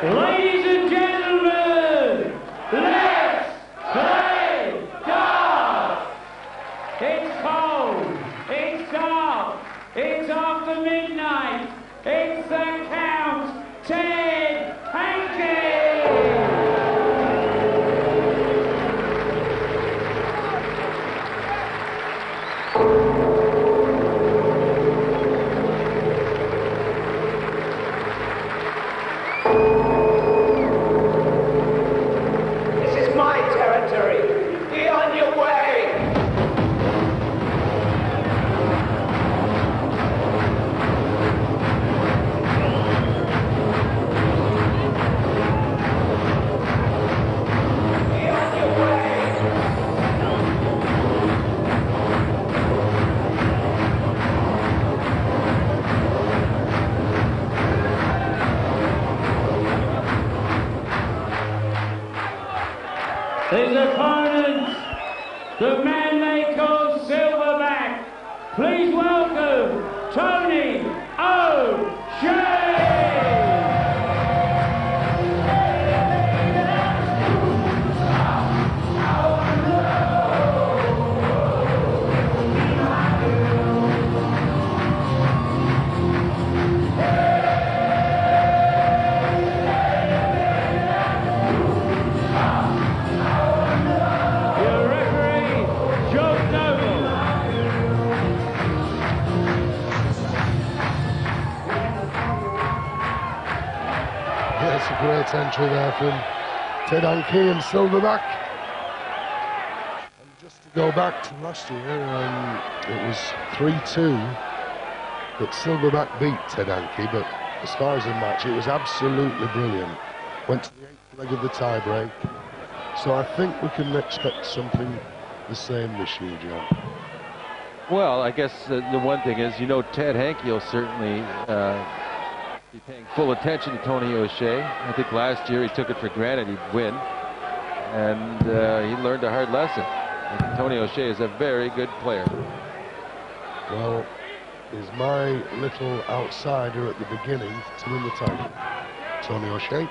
Ladies and gentlemen, let's play darts! It's cold, it's dark, it's after midnight, it's the Count Ted Hankey! His opponent, the man they call Silverback. Please welcome Tony O'Shea. That's a great entry there from Ted Hankey and Silverback. And just to go back to last year, it was 3-2 that Silverback beat Ted Hankey, but as far as the match, it was absolutely brilliant. Went to the 8th leg of the tie-break, so I think we can expect something the same this year, John. Well, I guess the one thing is, you know, Ted Hankey will certainly be paying full attention to Tony O'Shea. I think last year he took it for granted he'd win, and he learned a hard lesson. And Tony O'Shea is a very good player. Well, is my little outsider at the beginning to win the title. Tony O'Shea.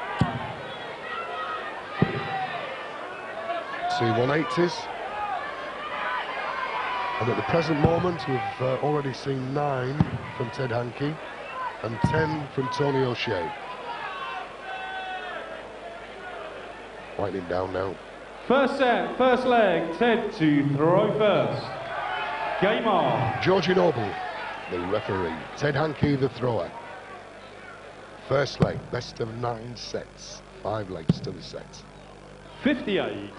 C180s. And at the present moment, we've already seen 9 from Ted Hankey and 10 from Tony O'Shea. Winding down now. First set, first leg, Ted to throw first. Game on. Georgie Noble, the referee. Ted Hankey, the thrower. First leg, best of 9 sets. 5 legs to the set. 58.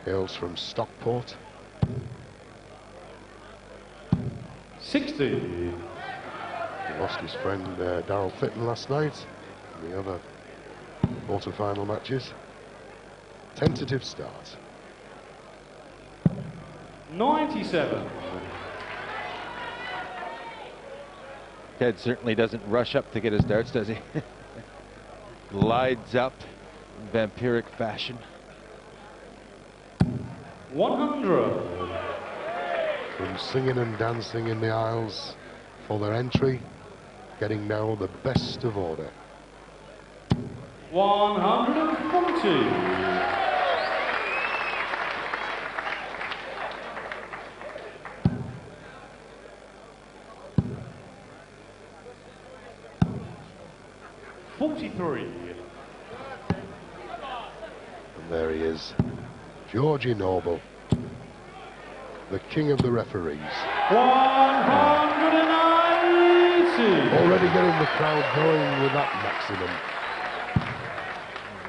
Hails from Stockport. 60. He lost his friend Darryl Fitton last night in the other quarter-final matches. Tentative start. 97. Ted certainly doesn't rush up to get his darts, does he? Glides up in vampiric fashion. 100. From singing and dancing in the aisles for their entry, getting now the best of order. 140. 43. And there he is, Georgie Noble, the king of the referees. 190. Already getting the crowd going with that maximum.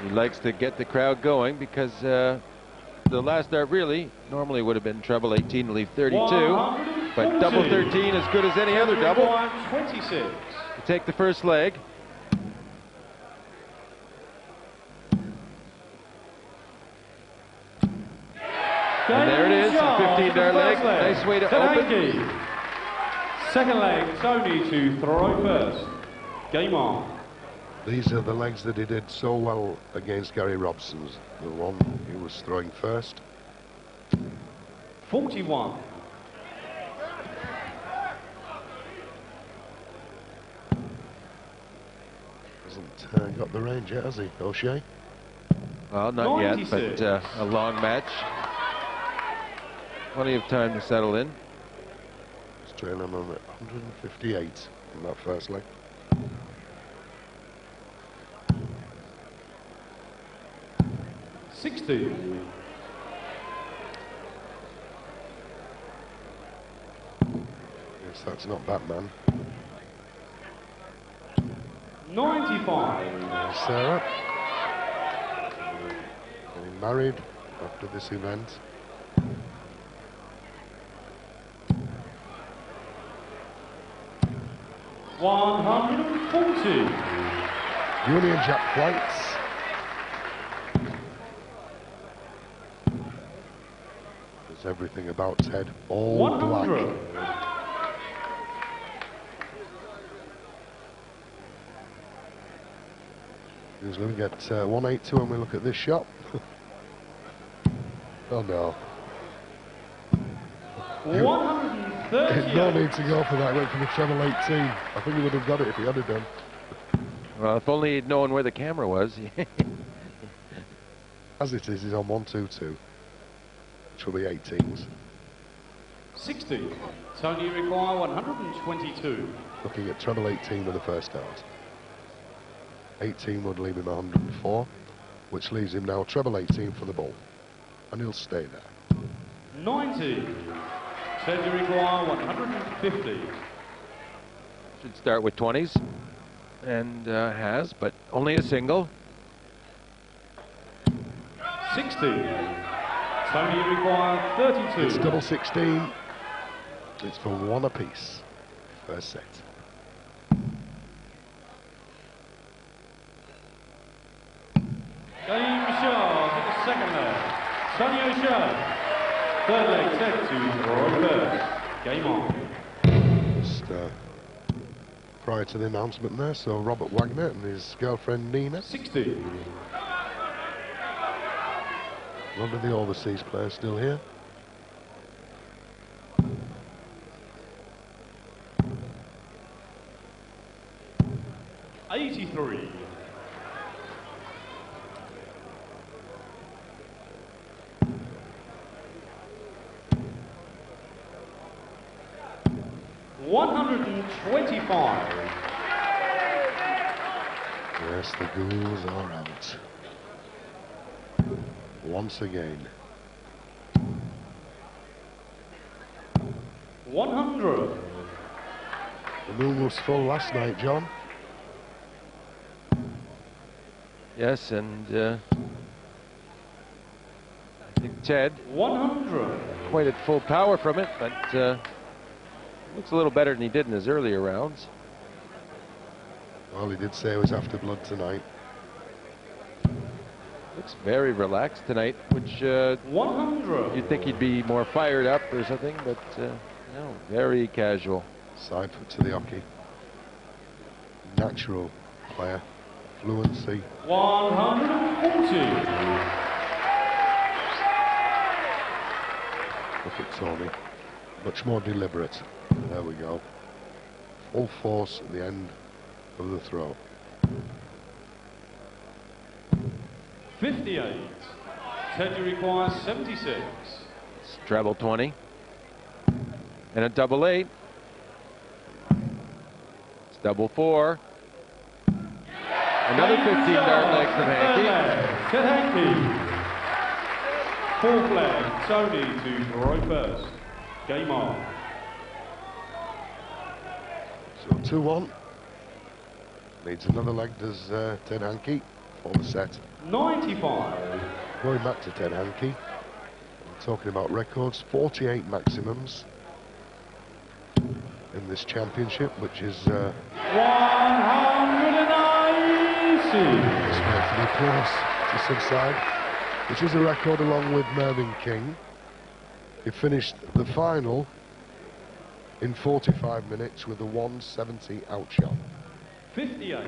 He likes to get the crowd going because the last dart really normally would have been treble 18 to leave 32, but double 13 as good as any other double. 26. To take the first leg. And there it is, a 15-dart leg. Nice way to open. Second leg, Tony to throw first. Game on. These are the legs that he did so well against Gary Robson's. The one he was throwing first. 41. Hasn't got the range yet, has he, O'Shea? Well, not yet, 96. but a long match. Plenty of time to settle in. He's trailing on 158 in that first leg. Yes, that's not Batman. 95. Sarah. Getting married after this event. $140. Union Jack flights. There's everything about Ted all 100. black. He's going to get 182 when we look at this shot. Oh no. 130. No need to go for that. Went for the treble 18. I think he would have got it if he had it done. Well, if only he'd known where the camera was. As it is, he's on 122. Which will be 18s. 60. Tony require 122. Looking at treble 18 with the first out. 18 would leave him 104, which leaves him now treble 18 for the ball. And he'll stay there. 90. Tony require 150. Should start with 20s. And has, but only a single. 60. Tony require 32. It's double 16. It's for one apiece. First set. Game shot in the second leg. Tony O'Shea. Third leg set to Roy first. Game on. Just prior to the announcement there, so Robert Wagner and his girlfriend Nina. 60. A lot of the overseas players still here. $83. $125. Yes, the ghouls are out. Once again. 100. The moon was full last night, John. Yes, and I think Ted 100. quite at full power from it, but looks a little better than he did in his earlier rounds. Well, he did say he was after blood tonight. Looks very relaxed tonight, which 100. you'd think he'd be more fired up or something, but no, very casual. Side foot to the hockey. Natural player. Fluency. 140. Look at Tony. Much more deliberate. There we go. Full force at the end of the throw. 58. Teddy requires 76. It's treble 20. And a double 8. It's double 4. Another 15-yard leg from Hankey. Ted Hankey. Fourth leg, Tony to throw first. Game on. So 2-1. Needs another leg, does Ted Hankey for the set. 95. Going back to Ted Hankey. We're talking about records, 48 maximums in this championship, which is 180. just wait for the applause to subside, which is a record along with Mervyn King. He finished the final in 45 minutes with a 170 outshot. 58.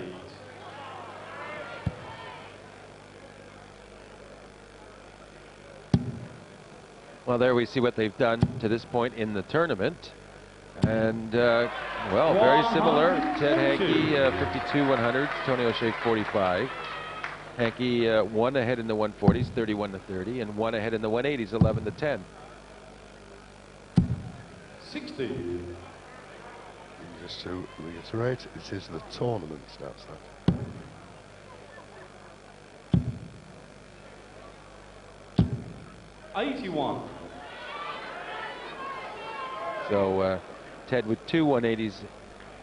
Well, there we see what they've done to this point in the tournament. And, well, very similar. Ted Hankey, 52-100. Tony O'Shea, 45. Hankey one ahead in the 140s, 31-30, and one ahead in the 180s, 11-10. 60. Just to reiterate, it is the tournament stats that. 81. So Ted with two 180s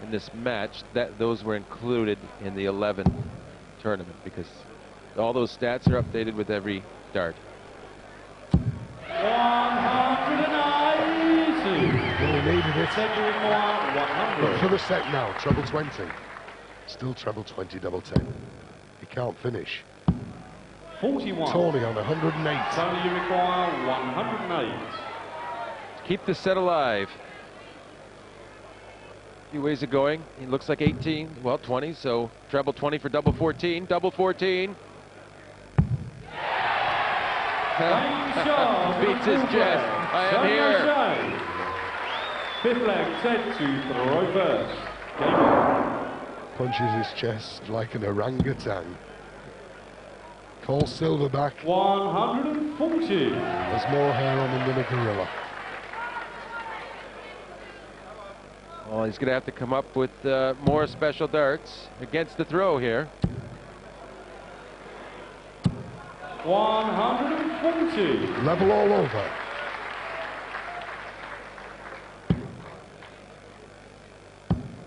in this match. Those were included in the 11 tournament because all those stats are updated with every dart. 180. Really needed it. Cedric Moore, 100. Look for the set now, treble 20. Still treble 20, double 10. He can't finish. 41. Tony on 108. Tony, you require 108. Keep the set alive. Few ways of going. He looks like 18, well 20, so treble 20 for double 14, double 14. Beats his chest. I am here. Fifth leg, Ted to throw first. Game on. Punches his chest like an orangutan. Cole Silverback 140. has more hair on him than a gorilla. Well, he's going to have to come up with more special darts against the throw here. 140. Level all over.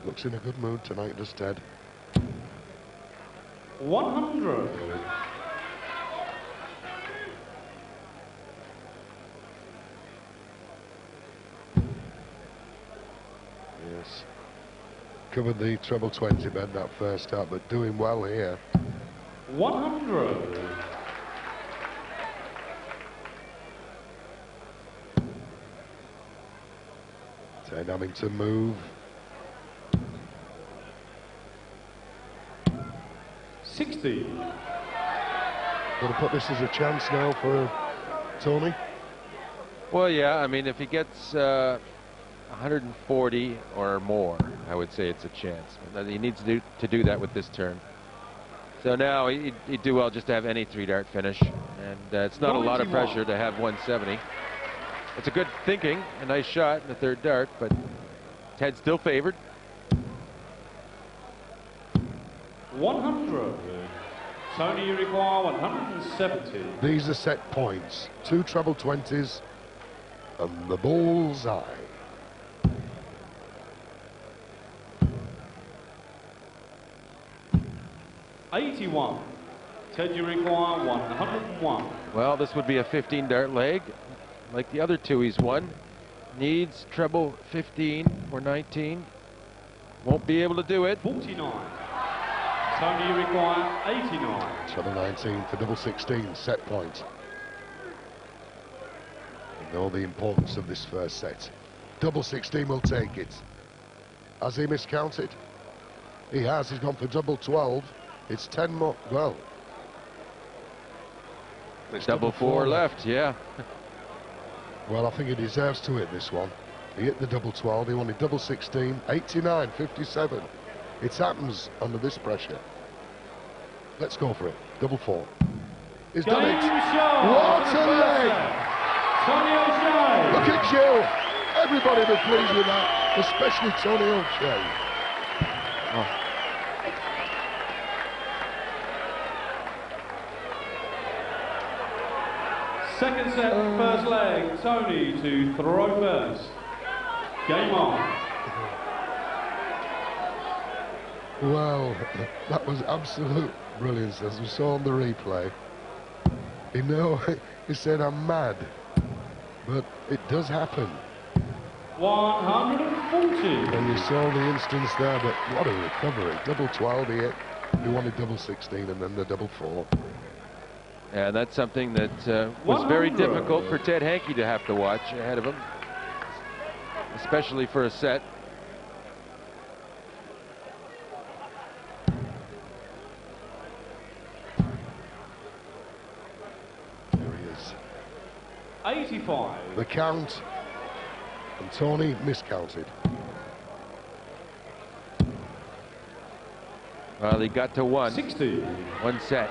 Looks in a good mood tonight, does Ted? 100. Yes. Covered the treble 20 bed that first start, but doing well here. 100. Ted having to move. 60. Gonna put this as a chance now for Tony. Well, yeah, I mean, if he gets 140 or more, I would say it's a chance. But he needs to do that with this turn. So now he'd do well just to have any three-dart finish. And it's not a lot of pressure to have 170. It's a good thinking, a nice shot in the third dart, but Ted's still favored. 100. Tony, you require 170. These are set points. Two treble 20s and the bullseye. $81. Ted, you require 101. Well, this would be a 15-dart leg, like the other two he's won. Needs treble 15 or 19. Won't be able to do it. 49. Tony, you require 89. Treble 19 for double 16, set point. You know the importance of this first set. Double 16 will take it. Has he miscounted? He has. He's gone for double 12. It's 10 more. Well, it's Double four left, yeah. Well, I think he deserves to hit this one. He hit the double 12. He wanted double 16. 89, 57. It happens under this pressure. Let's go for it. Double four. He's done it. What a leg! Tony O'Shea. Look at Jill. Everybody be pleased with that, especially Tony O'Shea. Oh. Second set, first leg. Tony to throw first. Game on. Well, that was absolute brilliance, as we saw on the replay. You know, he said, I'm mad, but it does happen. 140. And you saw the instance there, but what a recovery. Double 12 he hit. He wanted double 16 and then the double 4. And that's something that was very difficult for Ted Hankey to have to watch ahead of him, especially for a set. There he is. 85. The count, and Tony miscounted. Well, he got to 1. 60. 1 set.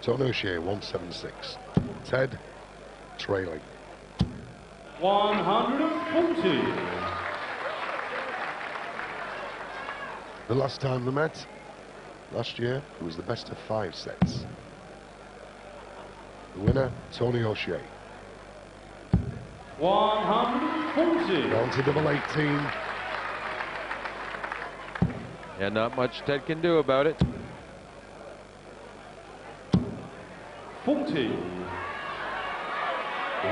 Tony O'Shea, 176. Ted trailing. 140. The last time they met, last year, it was the best of 5 sets. The winner, Tony O'Shea. 140. Down to double 18. Yeah, not much Ted can do about it. 40. He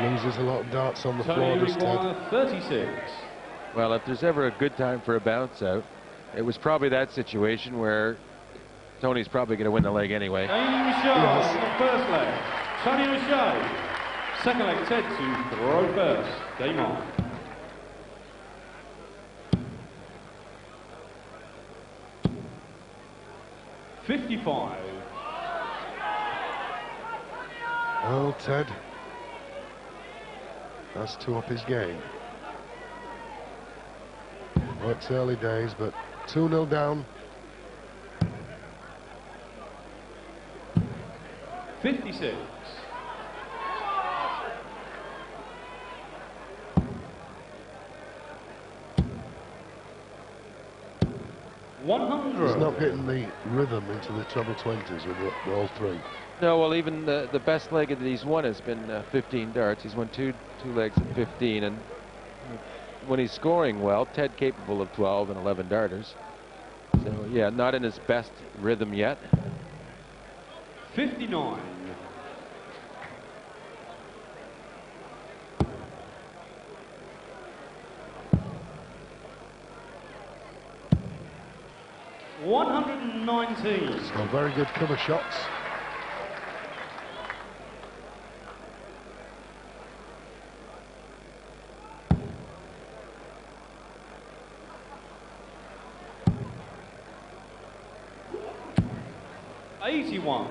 loses a lot of darts on the floor, does Ted. 36. Well, if there's ever a good time for a bounce out, it was probably that situation where Tony's probably going to win the leg anyway. Game shot on the first leg. Tony O'Shea. Second leg, Ted to throw first. Game on. $55. Well, Ted has to up his game. Well, it's early days, but 2-0 down. 56. He's 100. not getting the rhythm into the treble 20s with all 3. No, well, even the best leg that he's won has been 15 darts. He's won two legs at 15, and when he's scoring well, Ted capable of 12 and 11 darters. So yeah, not in his best rhythm yet. 59. $119. So very good cover shots. $81.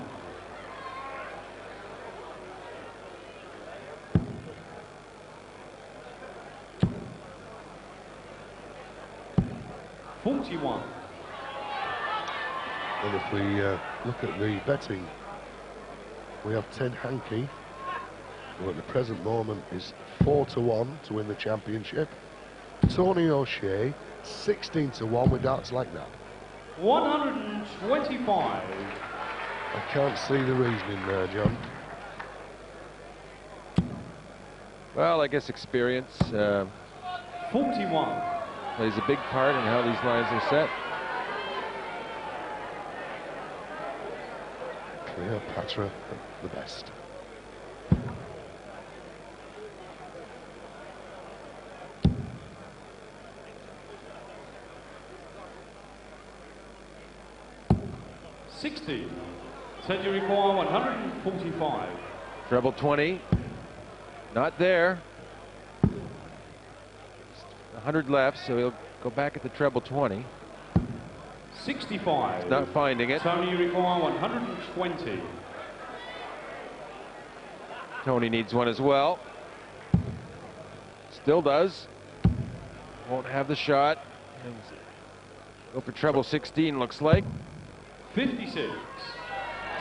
$41. And if we look at the betting, we have Ted Hankey, who at the present moment is 4-1 to win the championship. Tony O'Shea, 16-1 with darts like that. 125. I can't see the reasoning there, John. Well, I guess experience 41. plays a big part in how these lines are set. Cleopatra, the best. $60. Said you require 145. Treble 20, not there. 100 left, so he'll go back at the treble 20. 65. Not finding it. Tony, you require 120. Tony needs one as well. Still does. Won't have the shot. Go for treble 16, looks like. 56.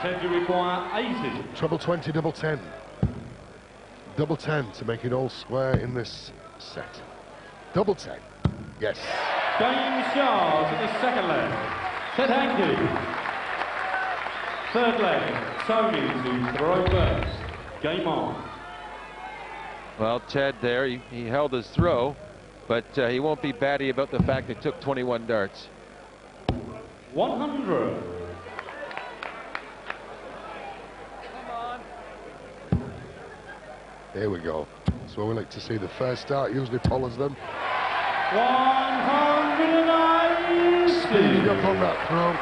Said you require 80. Treble 20, double 10. Double 10 to make it all square in this set. Double 10. Yes. Game shot in the second leg. Ted Hankey. Third leg. Tony to throw first. Game on. Well, Ted there, he held his throw, but he won't be batty about the fact it took 21 darts. 100. Here we go. So we like to see the first dart usually follows them. 180. Speeding up on that throw.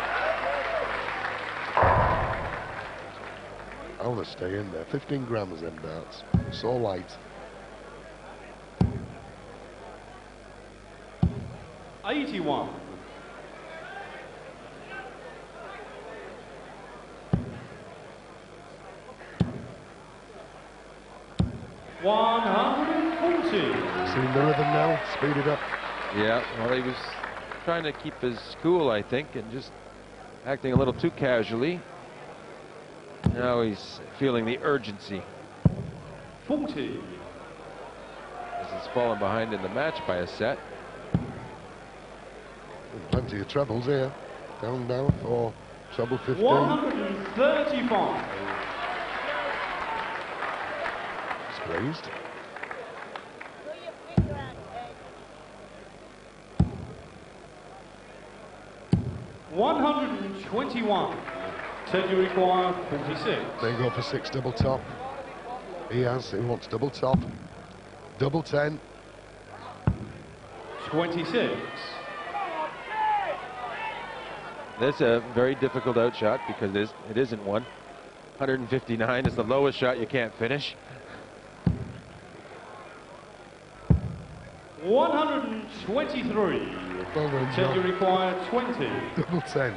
I want to stay in there. 15 grams them darts. So light. 81. $140. Seeing the rhythm now, speed it up. Yeah, well, he was trying to keep his cool, I think, and just acting a little too casually. Now he's feeling the urgency. 40. As he's fallen behind in the match by a set. Plenty of trebles here. Down for treble 15. 135. Squeezed. $121. Ted, you require 46. They go for 6 double top. He wants double top. Double 10. 26. That's a very difficult outshot because it isn't one. 159 is the lowest shot you can't finish. 123. Well done, Ted, you John. require 20. Double 10.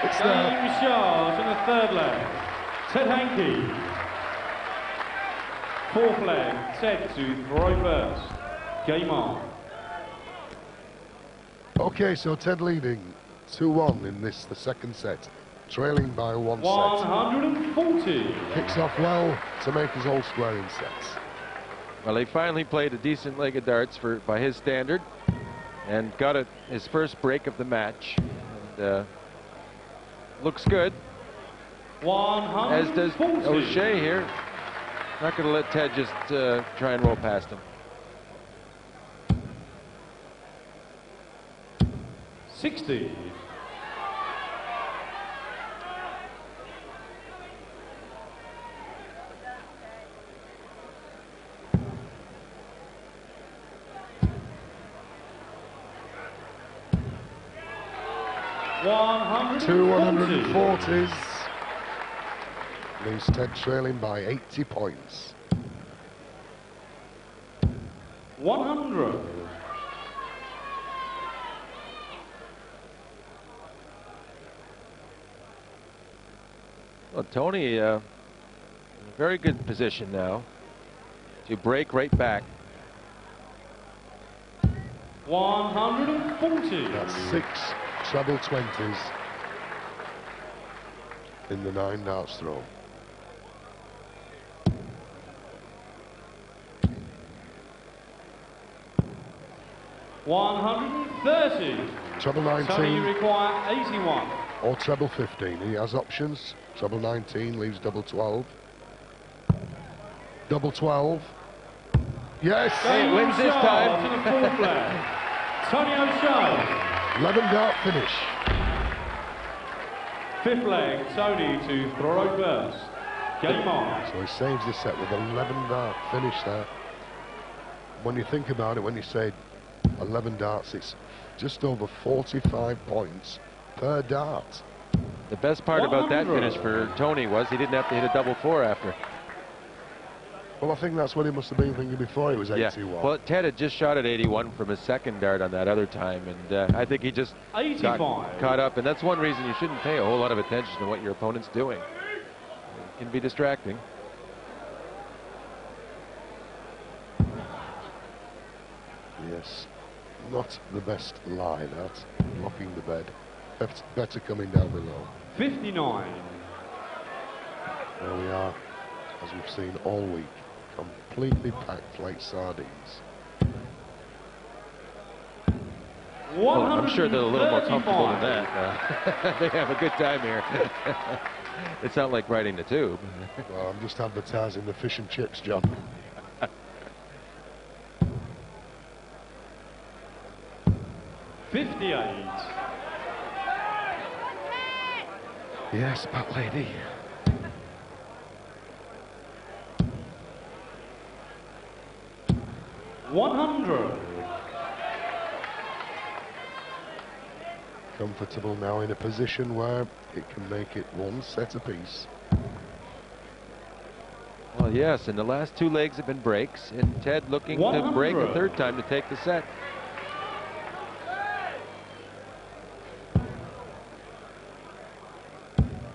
It's there. Game charge in the third leg. Ted Hankey. Fourth leg. Ted to throw first. Game on. Okay, so Ted leading 2-1 in the second set, trailing by 1 set. 140. Kicks off well to make us all square in sets. Well, he finally played a decent leg of darts by his standard and got his first break of the match. And, looks good. 140. As does O'Shea here. Not going to let Ted just try and roll past him. 60. Two 140s. Leaves Ted trailing by 80 points. 100. Well, Tony, in a very good position now to break right back. 140. That's 6 treble 20s in the 9 darts throw. $130. Treble Tony, you 19 require 81. or treble 15. He has options. Treble 19 leaves double 12. Double 12. Yes! He wins this time. To the fourth leg. Tony O'Shea. 11 dart finish. Fifth leg, Tony to throw first. Game on. So he saves the set with 11 dart finish there. When you think about it, when you say 11 darts, it's just over 45 points per dart. The best part about that 100. finish for Tony was he didn't have to hit a double 4 after. Well, I think that's what he must have been thinking before he was 81. Yeah. Well, Ted had just shot at 81 from his second dart on that other time, and I think he just got 85. caught up. And that's one reason you shouldn't pay a whole lot of attention to what your opponent's doing. It can be distracting. Yes, not the best lie, that. Blocking the bed. Better coming down below. 59. There we are, as we've seen all week. Completely packed like sardines. Well, I'm sure they're a little more comfortable than 135. that. They have a good time here. It's not like riding the tube. Well, I'm just advertising the fish and chips, John. $58. Yes, but lady. $100. Comfortable now in a position where it can make it 1 set apiece. Well, yes, and the last two legs have been breaks, and Ted looking to break a third time to take the set.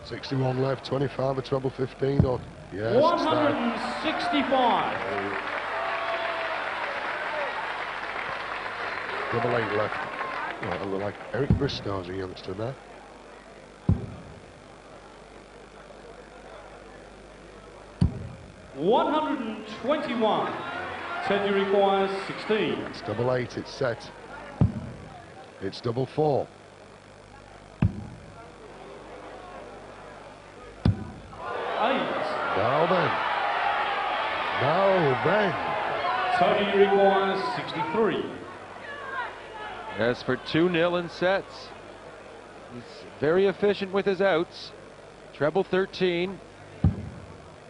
.61 left, 25 or treble 15 or yes, 165. Double 8 left. Well, I look like Eric Bristow's a youngster there. $121. Ted, you requires 16. It's double 8, it's set. It's double 4. Now then. Tony requires 63. As for 2-0 in sets, he's very efficient with his outs. Treble 13,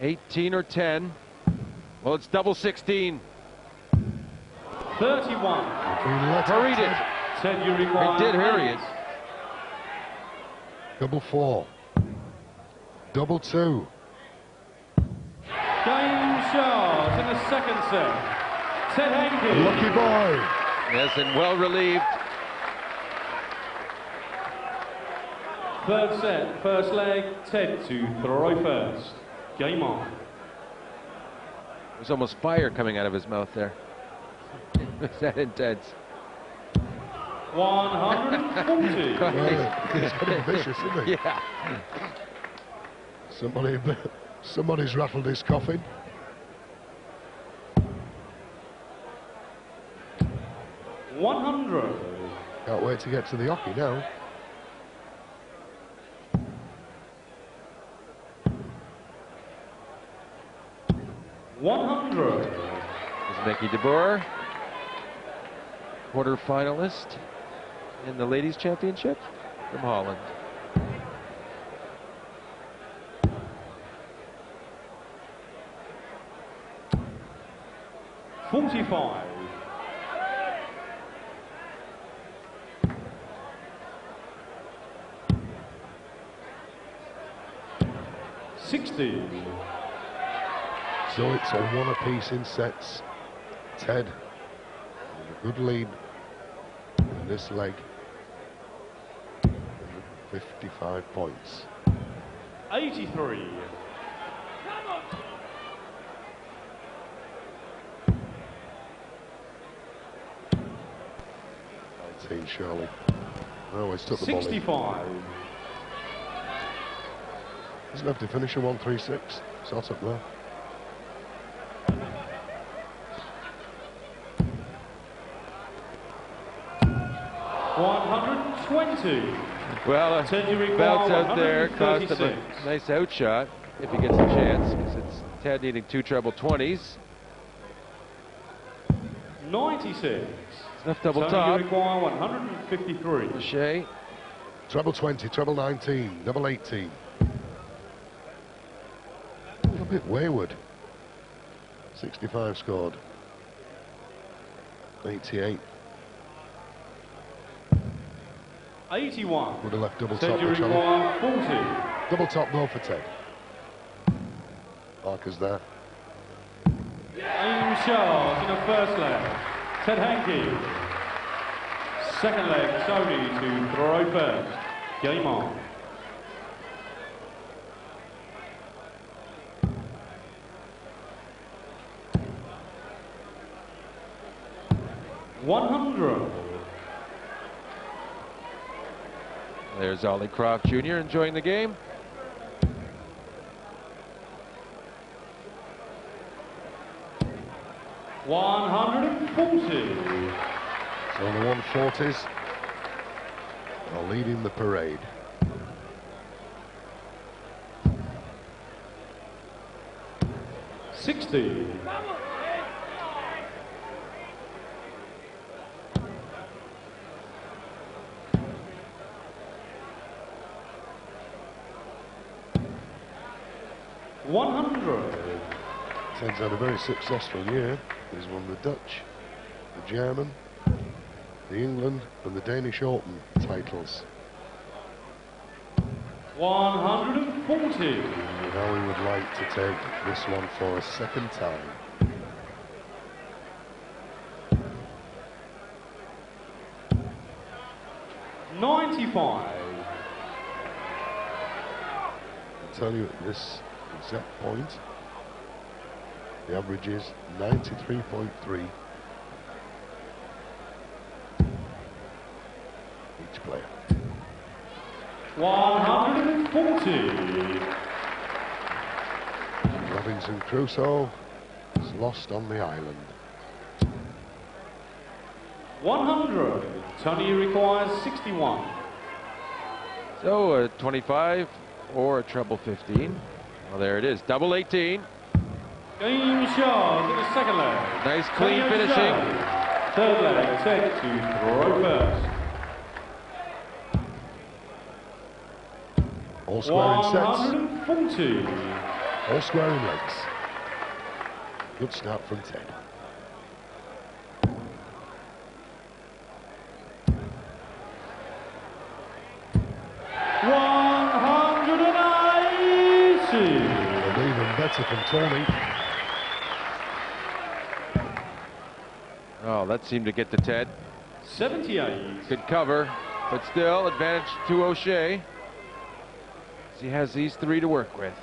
18 or 10. Well, it's double 16. 31. Hurried it. Ted, you require. He did hurry it. Double 4. Double 2. Game shot in the second set. Ted Hankey. Lucky boy. Yes, and well relieved. Third set, first leg, Ted to throw first. Game on. There's almost fire coming out of his mouth there. Was that intense? 140. Well, he's getting vicious, isn't he? Yeah. Somebody's rattled his coffin. $100. Can't wait to get to the hockey now. $100. Is Mickey de Boer, quarter finalist in the ladies championship from Holland. $45. $60. So it's a 1 apiece in sets. Ted, a good lead in this leg. 55 points. 83. Shirley. Oh, he's took the ball. 65. He's left to finish a 136. Sort up there. $120. Well, a bounce out there cost him a nice outshot if he gets a chance, because it's Ted needing 2 treble 20s. 96. Left double Tony, top. you require 153. Shea. Treble 20, treble 19, double 18. A little bit wayward. 65 scored. 88. 81. Would have left double Ted, top. you require 40. Double top though for Ted. Parker's there. Aim shot in the first leg. Ted Hankey. Second leg, Tony to throw first. Game on. $100. There's Ollie Croft Jr. enjoying the game. $140. So the 140s are leading the parade. $60. $100. Ted's had a very successful year. He's won the Dutch, the German, the England and the Danish Open titles. 140. Now we would like to take this one for a second time. $95. I'll tell you at this exact point, the average is 93.3 each player. 140. Robinson Crusoe is lost on the island. 100. Tony requires 61. So a 25 or a treble 15. Well, there it is. Double 18. Game shot in the second leg. Nice clean Tony finishing. O'Shea. Third leg, set to throw first. All square in sets. 140. All square in legs. Good start from Ted. And even better from Tony. Oh, that seemed to get to Ted. 78. Good cover, but still advantage to O'Shea. He has these three to work with.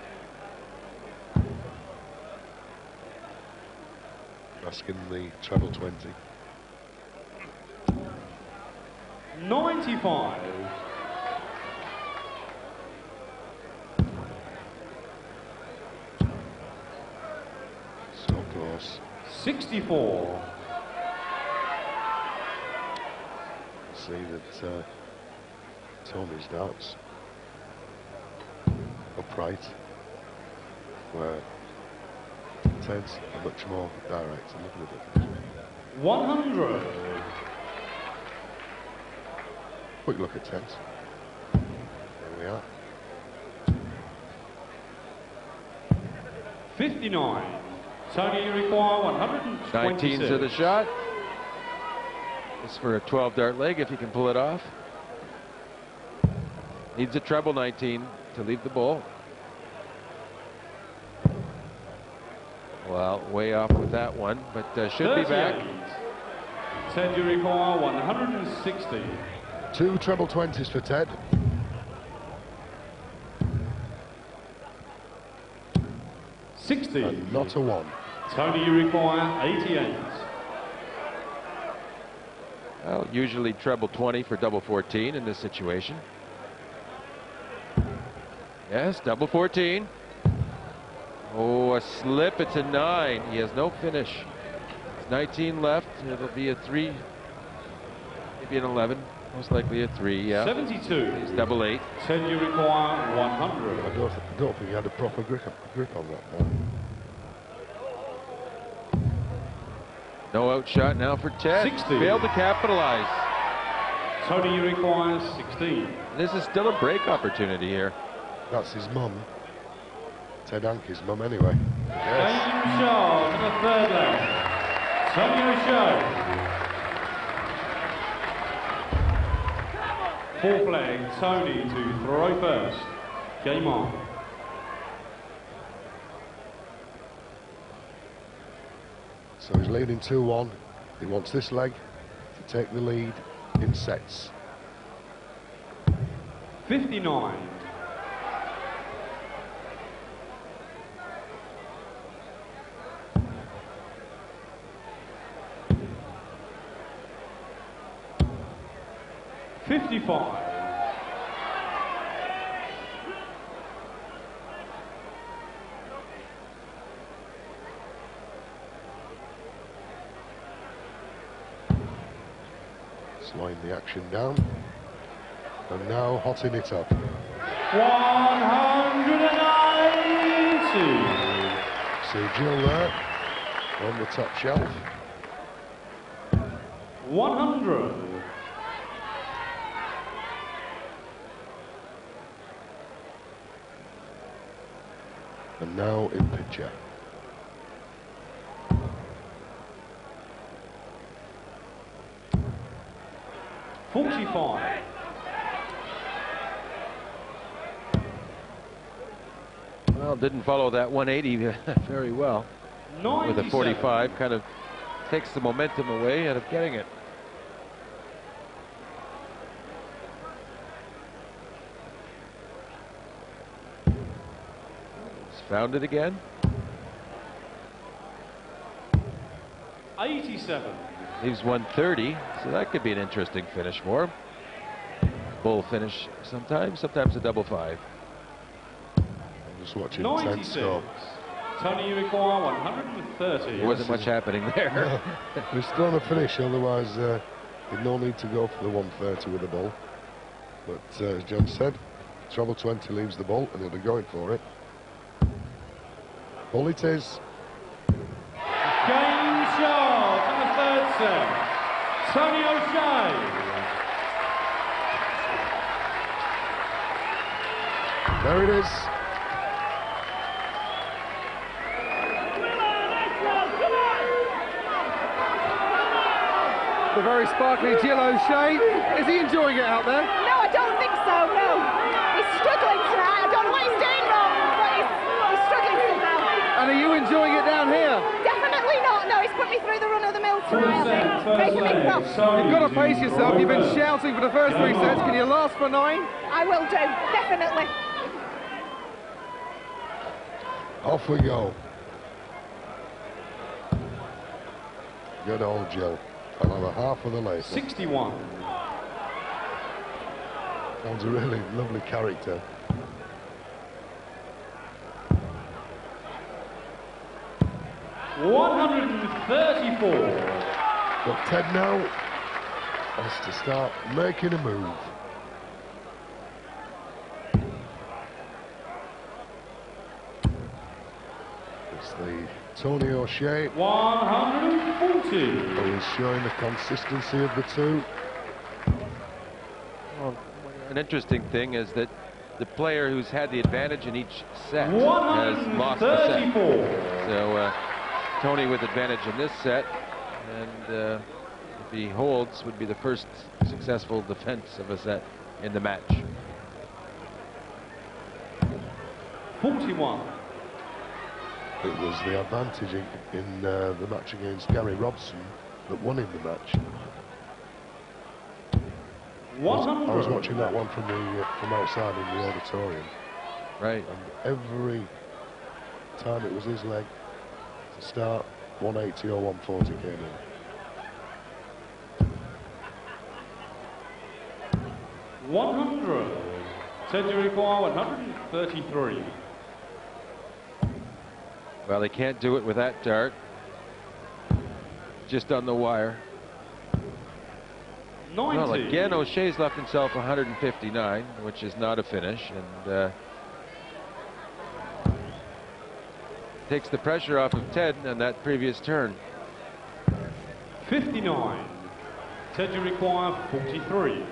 Asking the treble 20. 95. So close. 64. See that Tony's darts upright, where Ted's are much more direct. Look at the difference. 100. Quick look at Ted's. There we are. 59. Tony, you require 126. 19s are the shot. This for a 12 dart leg if you can pull it off. Needs a treble 19 to leave the bowl. Well, way off with that one, but should be back. Ted, you require 160. 2 treble 20s for Ted. 60. And not a 1. Tony, you require 88. Well, usually treble 20 for double 14 in this situation. Yes, double 14. Oh, a slip. It's a 9. He has no finish. It's 19 left. It'll be a 3, maybe an 11. Most likely a 3. Yeah. 72. It's double 8. Ted, you require 100. I don't think he had a proper grip on that ball. No outshot now for Ted. 60. Failed to capitalize. Tony, you require 16. This is still a break opportunity here. That's his mum. Ted Hankey's mum, anyway. Yes. Game shot in the third leg. Tony O'Shea. Fourth leg, Tony to throw first. Game on. So he's leading 2-1. He wants this leg to take the lead in sets. 59. $55. Slowing the action down. And now hotting it up. 180. See Jill there on the top shelf. 100. And now in picture. Well, didn't follow that 180 very well. 97. With a 45, kind of takes the momentum away out of getting it. He's found it again. 87. Leaves 130, so that could be an interesting finish for him. Bull finish sometimes a double 5. I'm just watching 10 96. score. Tony, you require 130. There wasn't much happening there. No, we're still on a finish, otherwise there's no need to go for the 130 with the ball. But as John said, treble 20 leaves the ball and he'll be going for it. Ball it is. Game shot in the third set. Tony O'Shea. There it is. The very sparkly Jill O'Shea. Is he enjoying it out there? No, I don't think so, no. He's struggling tonight. I don't know what he's doing wrong, but he's struggling somehow. And are you enjoying it down here? Definitely not, no. He's put me through the run-of-the-mill tonight, I think. Making me cross. You've got to pace yourself. You've been shouting for the first 3 sets. Can you last for 9? I will do, definitely. Off we go. Good old Jill. I'll have a half of the lace. 61. Sounds a really lovely character. $134. But Ted now has to start making a move. It's the Tony O'Shea 140. who is showing the consistency of the two. Well, an interesting thing is that the player who's had the advantage in each set has lost the set. 134. So Tony with advantage in this set, and if he holds, would be the first successful defense of a set in the match. 41. It was the advantage in the match against Gary Robson that won him the match. 100. I was watching that one from outside in the auditorium. Right. And every time it was his leg to start, 180 or 140 came in. 100. Ted, you require 133. Well, they can't do it with that dart. Just on the wire. 90. Well, again, O'Shea's left himself 159, which is not a finish, and takes the pressure off of Ted on that previous turn. 59. Ted, you require 43.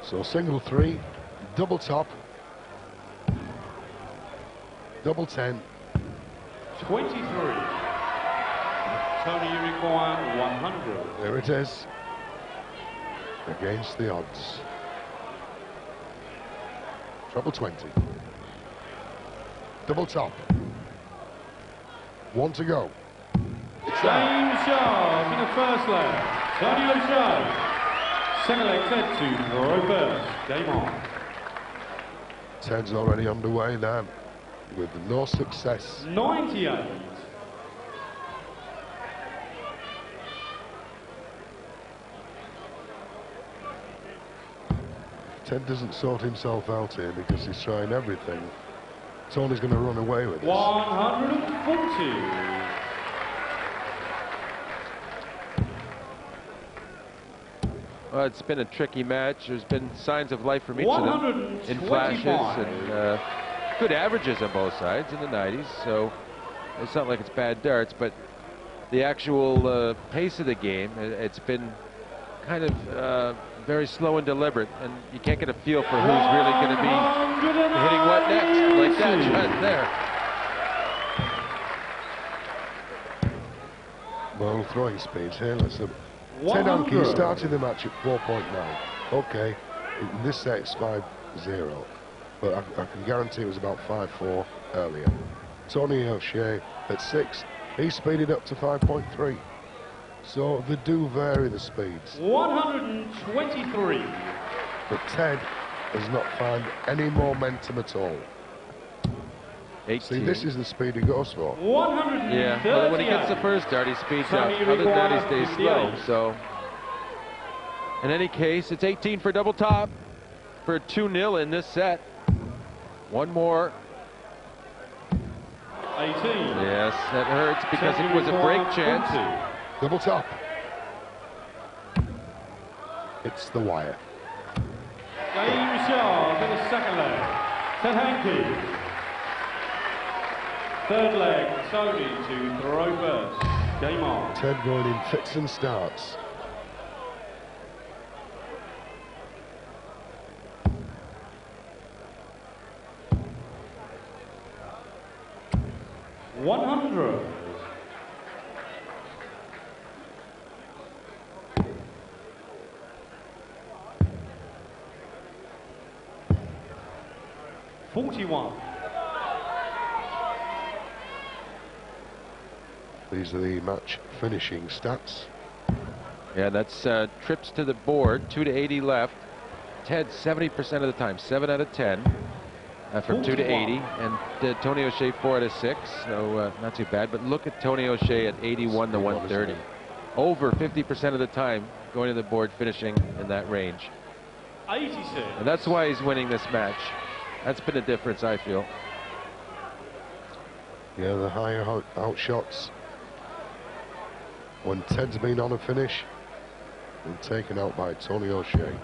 So single 3, double top, double 10. 23. Tony, you require 100. There it is. Against the odds. Treble 20. Double top. 1 to go. Game shot in the first leg. Tony O'Shea. Second leg, Ted to throw first. Game on. Ted's already underway now with no success. 98. Ted doesn't sort himself out here because he's trying everything. Tony's going to run away with this. 140. Well, it's been a tricky match. There's been signs of life from each of them in flashes, and good averages on both sides in the 90s. So it's not like it's bad darts, but the actual pace of the game, it's been kind of very slow and deliberate, and you can't get a feel for who's really going to be hitting what next, like that shot there. Well, throwing speeds here. Let's have Ted Hankey started the match at 4.9. Okay, in this set it's 5-0, but I can guarantee it was about 5-4 earlier. Tony O'Shea at 6, he speeded up to 5.3. So they do vary the speeds. 123. But Ted has not found any momentum at all. 18. See, this is the speed he goes for. 138. Yeah, but when he gets the first start, he speeds up. Other than that, he stays slow. So, in any case, it's 18 for double top for 2-0 in this set. One more. 18. Yes, that hurts because it was a break chance. Double top. It's the wire. Game sharp in the second leg. Ted Hankey. Third leg, Tony to throw first. Game on. Ted going in fits and starts. $100. $41. These are the match finishing stats. Yeah, that's trips to the board, 2 to 80 left. Ted 70% of the time, 7 out of 10 from 2 to 80, and Tony O'Shea 4 out of 6, so not too bad. But look at Tony O'Shea at 81 to 130, over 50% of the time going to the board, finishing in that range. 86. And that's why he's winning this match. That's been a difference, I feel. Yeah, the higher out shots. When Ted's been on a finish, been taken out by Tony O'Shea.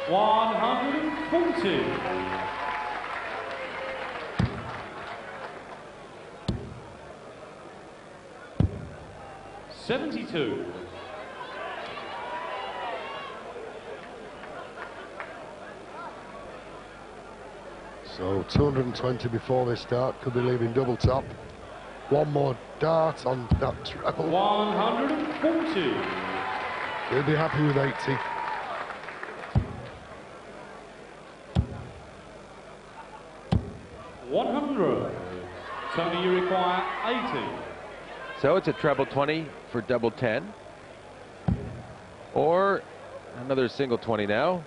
140. $72. So 220 before they start, could be leaving double top. One more dart on that treble. 140. He'll be happy with 80. $100. Tony, you require 80. So it's a treble 20 for double 10. Or another single 20 now.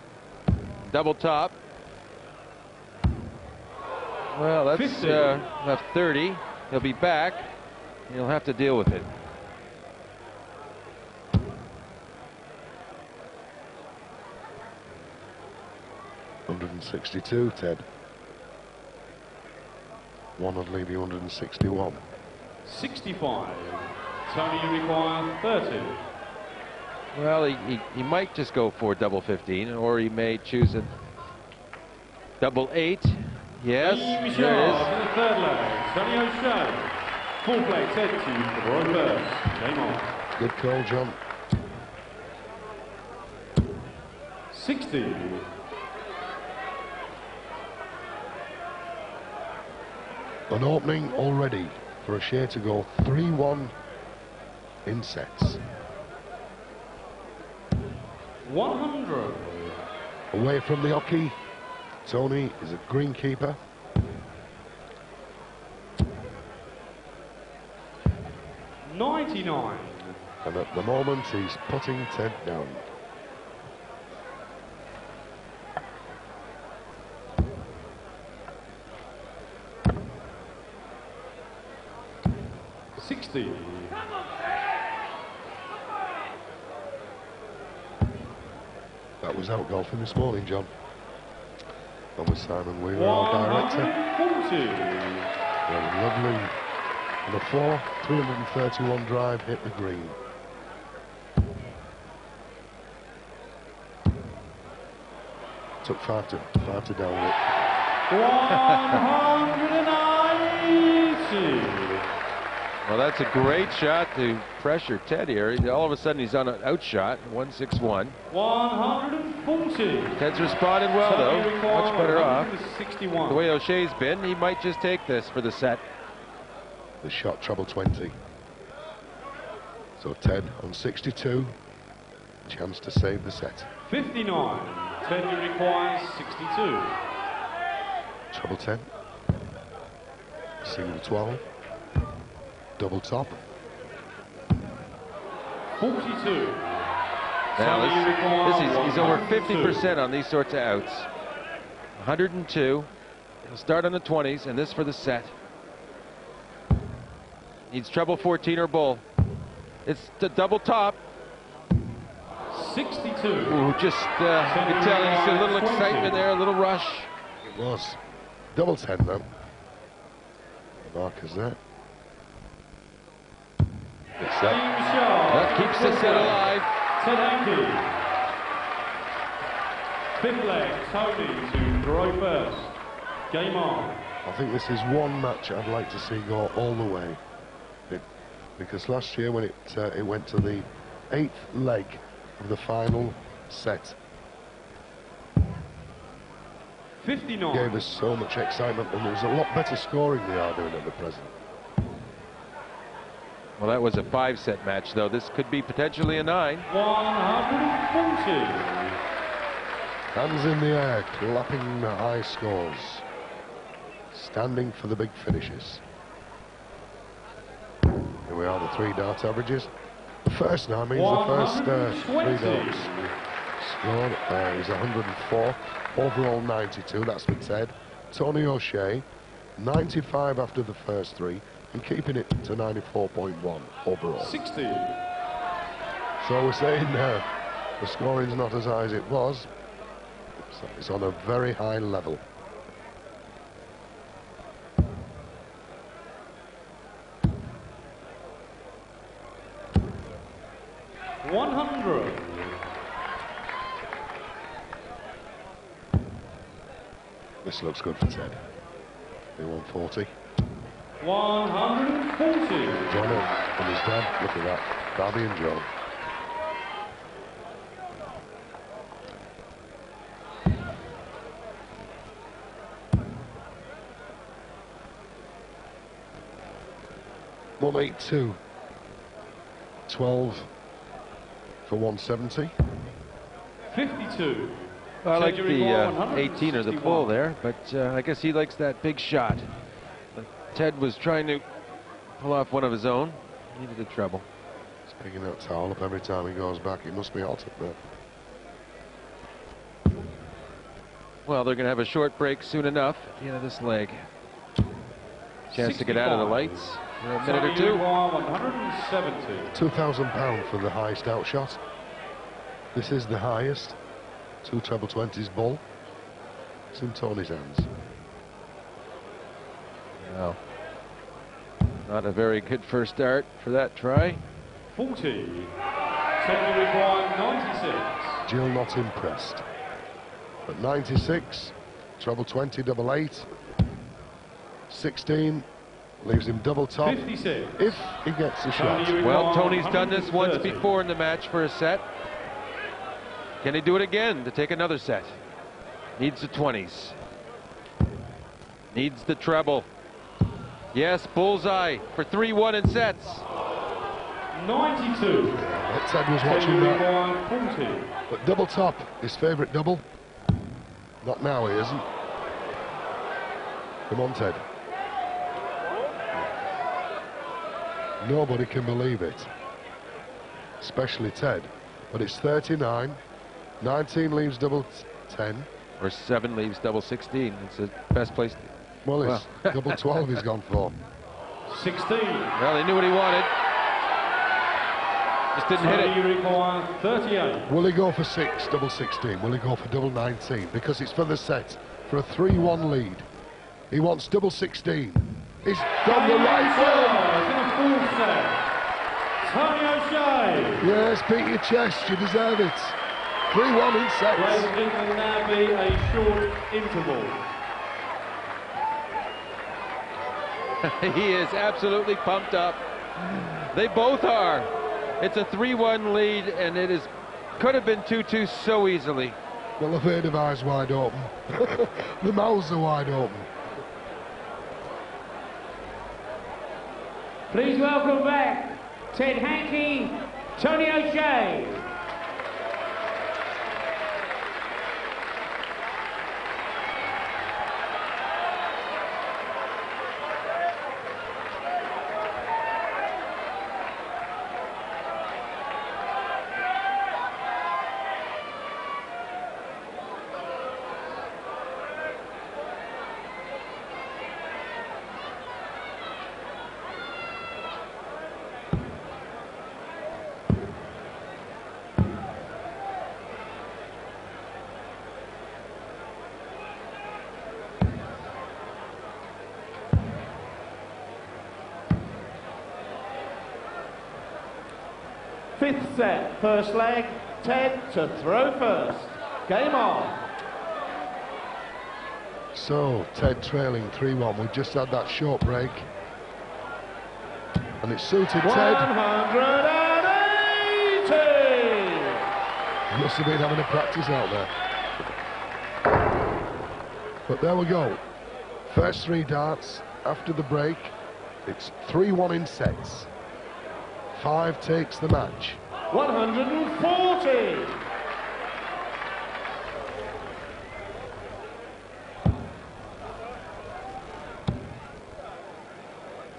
Double top. Well, that's 50. Left 30. He'll be back. He'll have to deal with it. $162, Ted. One would leave you 161. 65. Tony, you require 30. Well, he might just go for double 15, or he may choose a double 8. Yes, Game there it sharp in the third leg. Tony O'Shea. Full play, Ted to throw first. Game on. Good call, John. 60. An opening already for O'Shea to go 3-1 in sets. 100. Away from the hockey, Tony is a greenkeeper. $99. And at the moment, he's putting Ted down. $60. That was out golfing this morning, John. And with Simon Weaver, our director. 140. Yeah, lovely. And a 331 drive hit the green. Took five to down it. 190. Well, that's a great shot to pressure Ted here. All of a sudden, he's on an outshot, 161. 140. Ted's responded well, though. Much better off. 61. The way O'Shea's been, he might just take this for the set. The shot treble 20. So Ted on 62. Chance to save the set. 59. Ted requires 62. treble 10, single 12, double top. 42. Now he's over 50% on these sorts of outs. 102. He'll start on the 20s, and this for the set. Needs treble 14 or bull. It's the double top. 62. Ooh, just you can tell you see a little excitement there, a little rush. It was double 10 though. The marker's there. It's that. That keeps the set alive. Ted Hankey. Fifth leg, Tony to throw first. Game on. I think this is one match I'd like to see go all the way. Because last year when it went to the 8th leg of the final set, 59. gave us so much excitement, and there was a lot better scoring they are doing at the present. Well, that was a 5-set match, though. This could be potentially a 9. 140. Hands in the air, clapping the high scores, standing for the big finishes. Here we are, the 3 dart averages. The first now means the first 3 darts scored is 104, overall 92, that's for Ted. Tony O'Shea, 95 after the first 3, and keeping it to 94.1 overall. 60. So we're saying the scoring's not as high as it was. So it's on a very high level. This looks good for Ted. The 140. 140. John and his dad, look at that. Bobby and John. $182. 12 for 170. 52. I like the 18 or the bull there, but I guess he likes that big shot. Ted was trying to pull off one of his own. Needed a treble. He's picking that towel up every time he goes back. It must be hot up there. Well, they're going to have a short break soon enough at the end of this leg. Chance to get out of the lights for a minute or two. 170. £2,000 for the highest outshot. This is the highest. 2 treble 20s bull. It's in Tony's hands. Wow. Not a very good first start for that try. 40. Tony required 96. Jill not impressed. At 96, treble 20, double 8. 16 leaves him double top. 56. If he gets a shot. Well, Tony's done this once before in the match for a set. Can he do it again to take another set? Needs the 20s. Needs the treble. Yes, bullseye for 3-1 in sets. 92. Ted was watching that. 40. But double top, his favourite double. Not now, he isn't. Come on, Ted. Nobody can believe it. Especially Ted. But it's 39. 19 leaves double 10. Or 7 leaves double 16. It's the best place. Well, it's double 12 he's gone for. 16. Well, they knew what he wanted. Just didn't hit it. Requires 38. Will he go for 6, double 16? Will he go for double 19? Because it's for the set, for a 3-1 lead. He wants double 16. He's done the right way. In a full set. Tony O'Shea. Yes, beat your chest, you deserve it. 3-1 in sets. It will now be a short interval. He is absolutely pumped up. They both are. It's a 3-1 lead, and it could have been 2-2 so easily. Well, I've heard of eyes wide open. The mouths are wide open. Please welcome back Ted Hankey, Tony O'Shea. Fifth set, first leg, Ted to throw first. Game on. So, Ted trailing 3-1. We've just had that short break. And it suited Ted. 180! He must have been having a practice out there. But there we go. First 3 darts after the break. It's 3-1 in sets. 5 takes the match. 140!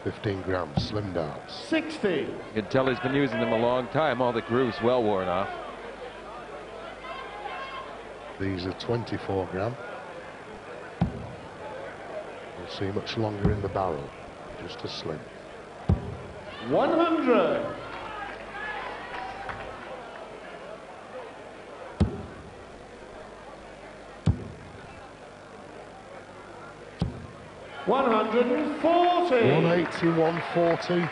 15 grams, slim darts. 60. You can tell he's been using them a long time. All the grooves well worn off. These are 24 gram. We'll see much longer in the barrel. Just as slim. 100. 140. 180, 140.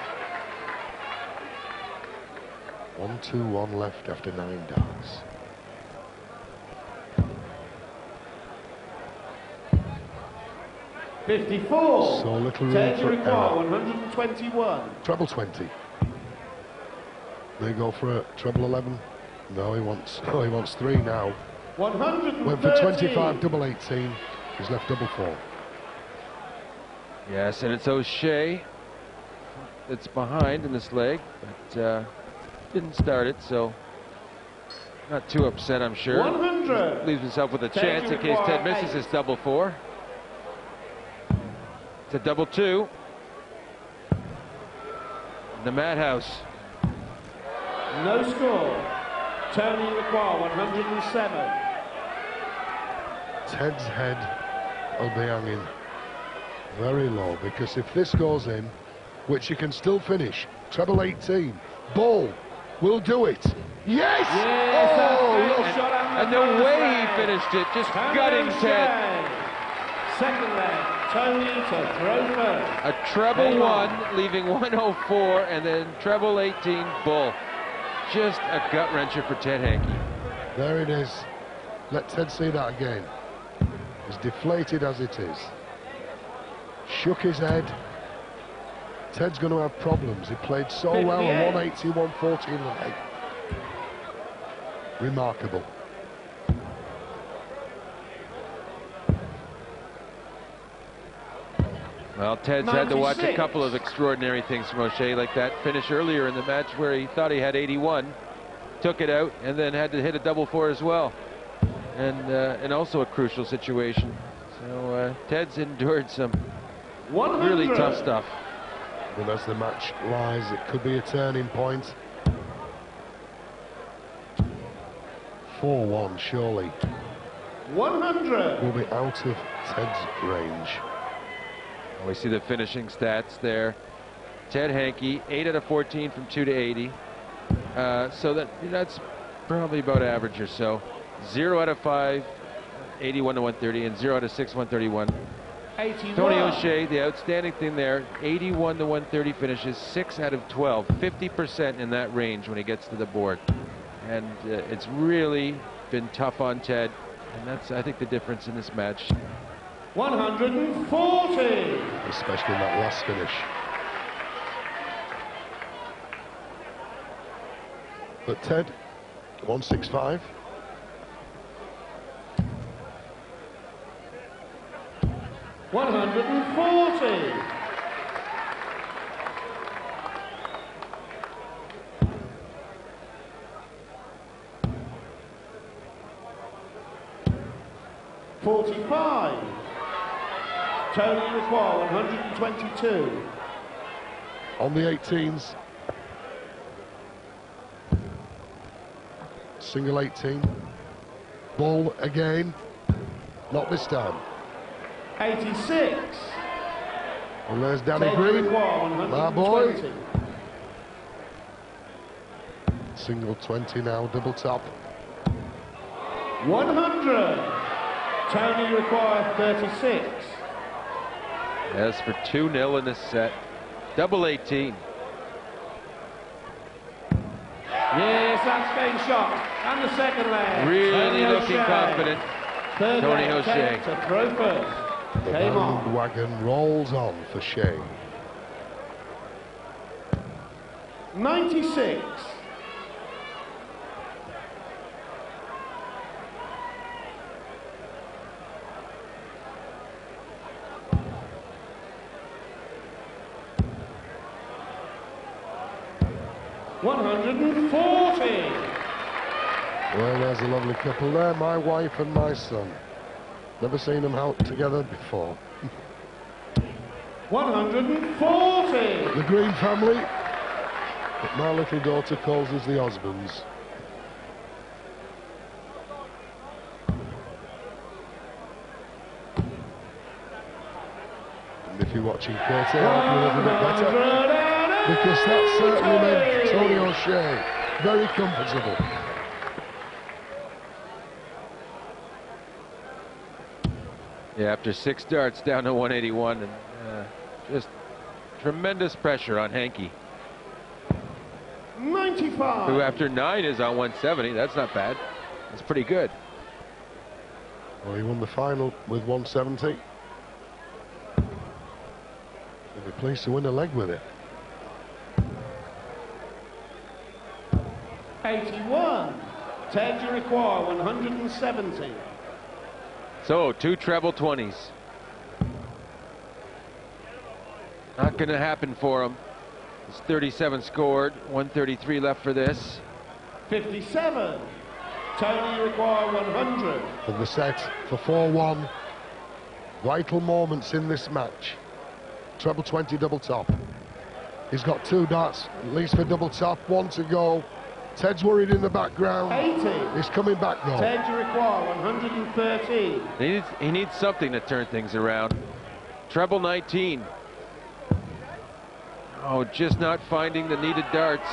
1-2-1 left after 9 darts. $54. So little room Ted to for require error. 121. Treble 20. They go for a treble 11. No, he wants 3 now. 130. Went for 25, double 18. He's left double 4. Yes, and it's O'Shea that's behind in this leg, but didn't start it, so not too upset, I'm sure. 100. Leaves himself with a Ted chance in case Ted misses his double 4. It's a double 2. The Madhouse. No score. Tony require 107. Ted's head will be hanging very low, because if this goes in, which he can still finish, treble 18, Bull will do it. Yes! Yes, look. shot And the way he finished it, just gutting Ted. Second leg, Tony to throw first. A treble 1, leaving 104, and then treble 18, Bull. Just a gut wrencher for Ted Hankey. There it is. Let Ted see that again. As deflated as it is. Shook his head. Ted's going to have problems. He played so well on 180, 140 in the leg. Remarkable. Well, Ted's had to watch a couple of extraordinary things from O'Shea, like that finish earlier in the match where he thought he had 81, took it out, and then had to hit a double 4 as well, and also a crucial situation. So Ted's endured some really tough stuff. And as the match lies, it could be a turning point. 4-1, surely. 100. Will be out of Ted's range. We see the finishing stats there. Ted Hankey, 8 out of 14 from 2 to 80. So that's probably about average or so. 0 out of 5, 81 to 130, and 0 out of 6, 131. 81. Tony O'Shea, the outstanding thing there, 81 to 130 finishes, 6 out of 12, 50% in that range when he gets to the board. And it's really been tough on Ted, and that's, I think, the difference in this match. 140. Especially in that last finish. But Ted, 165. $140. $45. Tony require 122. On the 18s. Single 18. Bull again. Not this time. 86. And there's Danny Ted Green. require My 120. boy. Single 20 now, double top. 100. Tony require 36. As for 2-0 in this set, double 18. Yes, that's game shot. And the second leg. Really Tony looking O'Shea. confident. Third Tony leg, O'Shea. Ted to throw first. The Game on. wagon rolls on for Shea. 96. $140. Well, there's a lovely couple there, my wife and my son. Never seen them out together before. 140. The Green family, but my little daughter calls us the Osborns. And if you're watching closer, I'll be a little bit better. Because that certainly made Tony O'Shea very comfortable. Yeah, after 6 darts down to 181, and just tremendous pressure on Hankey, 95. who after 9 is on 170. That's not bad. That's pretty good. Well, he won the final with 170. He'll be pleased to win a leg with it. 81. Ted, you require 170. So 2 treble 20s. Not going to happen for him. It's 37 scored, 133 left for this. 57. Tony, you require 100. And the set for 4-1. Vital moments in this match. Treble 20 double top. He's got 2 darts, at least for double top. 1 to go. Ted's worried in the background. 80. He's coming back though. Ted, you require 113. He needs something to turn things around. Treble 19. Oh, just not finding the needed darts.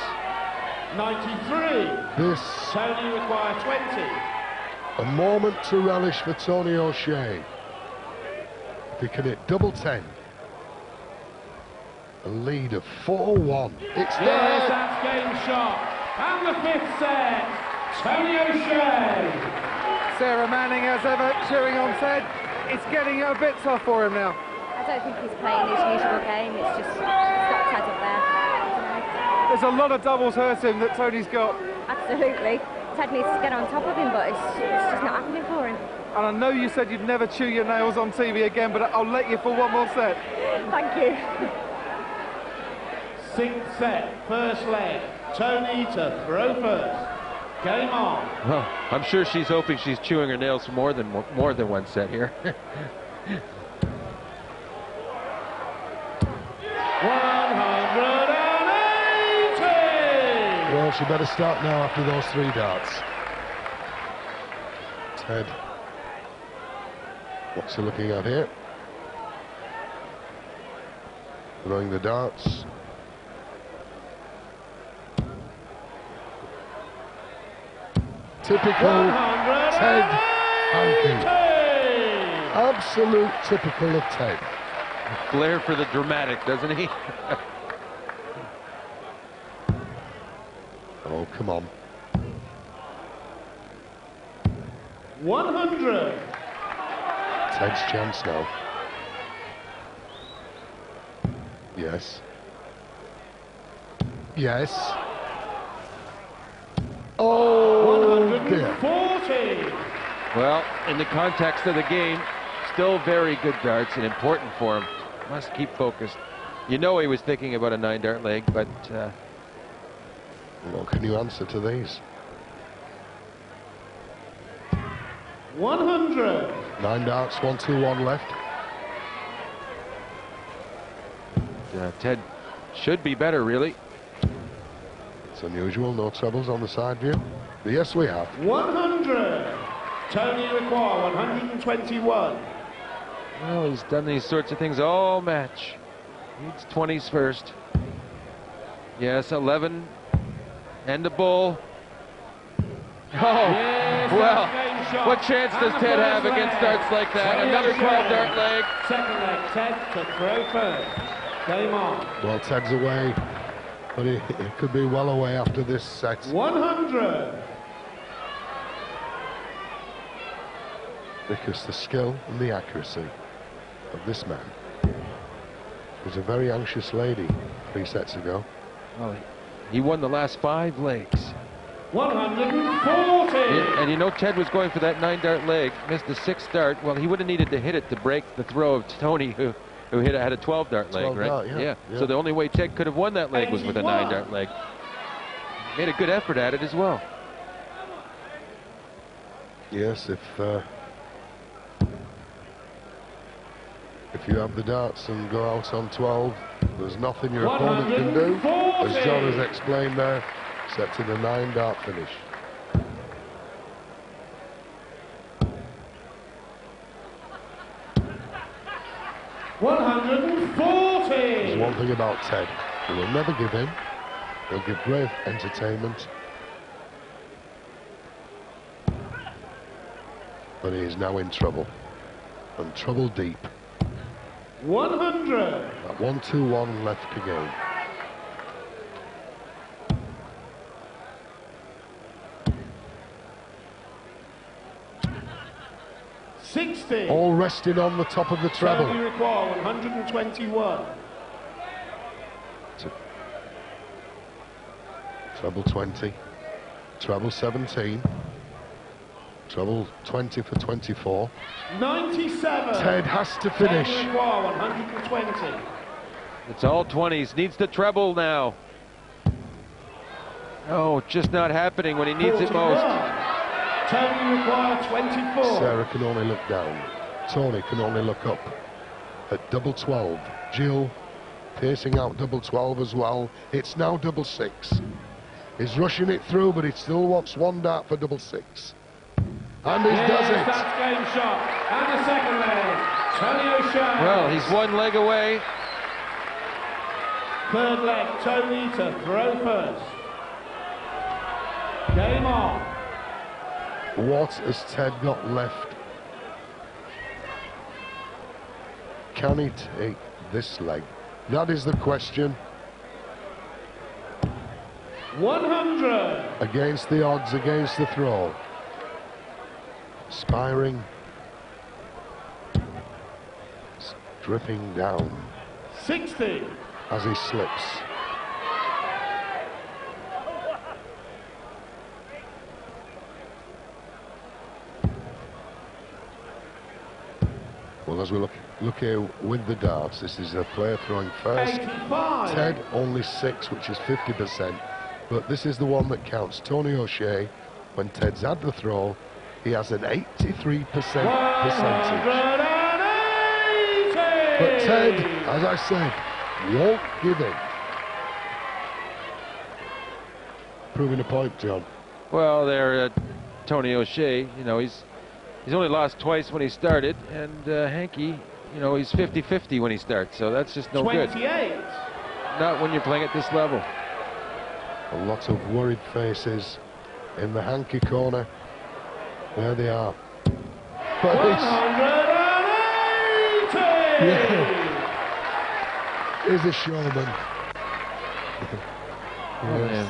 93. This Tony, you require 20. a moment to relish for Tony O'Shea. If he can hit double 10. A lead of 4-1. It's Yes, there. that's game shot. And the 5th set. Tony O'Shea. Sarah Manning, as ever, cheering on Ted. It's getting a bit tough for him now. I don't think he's playing his usual game. It's just got Ted up there. There's a lot of doubles hurt him that Tony's got. Absolutely. Ted needs to get on top of him, but it's just not happening for him. And I know you said you'd never chew your nails on TV again, but I'll let you for one more set. Thank you. 6th set, first leg. Tony to throw first. Game on. Well, I'm sure she's hoping she's chewing her nails for more than 1 set here. 180. Well, she better start now after those 3 darts. Ted, what's he looking at here? Throwing the darts. Typical Ted Hankey. Absolute typical of Ted. Flair for the dramatic, doesn't he? Oh, come on. 100. Ted's chance now. Yes. Yes. Oh, dear. 140. Well, in the context of the game, still very good darts and important for him. Must keep focused. You know he was thinking about a 9-dart leg, but Well, can you answer to these? 100. 9 darts, 1-2-1 left. Ted should be better, really. It's unusual, no troubles on the side view. But yes, we have. 100. Tony require 121. Well, he's done these sorts of things all match. Needs 20s first. Yes, 11. And the bull. Oh, Yes, well, game shot. what chance does And the Ted have first against leg. darts like that? Tony Another O'Shea. 12-dart leg. Second leg, Ted to throw first. Game on. Well, Ted's away. But he could be well away after this set. 100. Because the skill and the accuracy of this man was a very anxious lady 3 sets ago. Well, he won the last 5 legs. 140. And you know, Ted was going for that 9-dart leg, missed the 6th dart. Well, he would have needed to hit it to break the throw of Tony, who had a 12-dart leg, 12 right? dart, yeah. So the only way Ted could have won that leg was with a 9-dart leg. Made a good effort at it as well. Yes, if you have the darts and go out on 12, there's nothing your opponent can do. As John has explained there, set to the 9-dart finish. There's one thing about Ted, he will never give in. He'll give great entertainment. But he is now in trouble, and trouble deep. 100. That 1-2-1 left to go. All resting on the top of the treble. Tony require 121. Treble 20, treble 17, treble 20 for 24. 97. Ted has to finish. Tony require 120. It's all 20s. Needs the treble now. Oh, just not happening when he needs it most. Tony require 24. Sarah can only look down. Tony can only look up at double 12. Jill piercing out double 12 as well. It's now double 6. He's rushing it through, but he still wants 1 dart for double 6. And he does it. That's game shot. And the second leg. Tony O'Shea. Well, he's 1 leg away. Third leg. Tony to throw first. Game on. What has Ted got left? Can he take this leg? That is the question. 100. Against the odds, against the throw. Spiring. Dripping down. 60. As he slips. Well, as we look here with the darts, this is a player throwing first. 85. Ted only 6, which is 50%. But this is the one that counts. Tony O'Shea, when Ted's had the throw, he has an 83% percentage. 180. But Ted, as I said, won't give in. Proving a point, John. Well, there, Tony O'Shea, you know, he's only lost twice when he started, and Hankey, you know, he's 50-50 when he starts, so that's just no 28. good. Not when you're playing at this level. A lot of worried faces in the Hankey corner. There they are. But 180. yeah, he's a showman. Yes.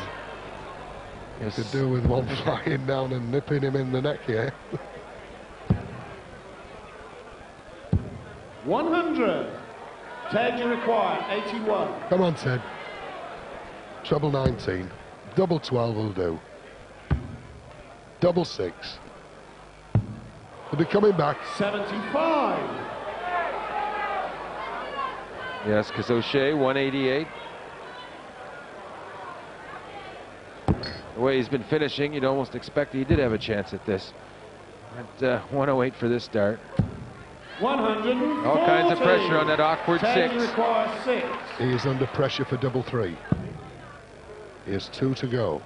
Yes. Could do with one flying down and nipping him in the neck here. 100. Ted, you require 81. Come on, Ted. Treble 19. Double 12 will do. Double 6. He'll be coming back. 75. Yes, because O'Shea, 188. The way he's been finishing, you'd almost expect he did have a chance at this. At 108 for this start. 140. All kinds of pressure on that awkward Ted, 6. you require 6. He is under pressure for double 3. He has 2 to go.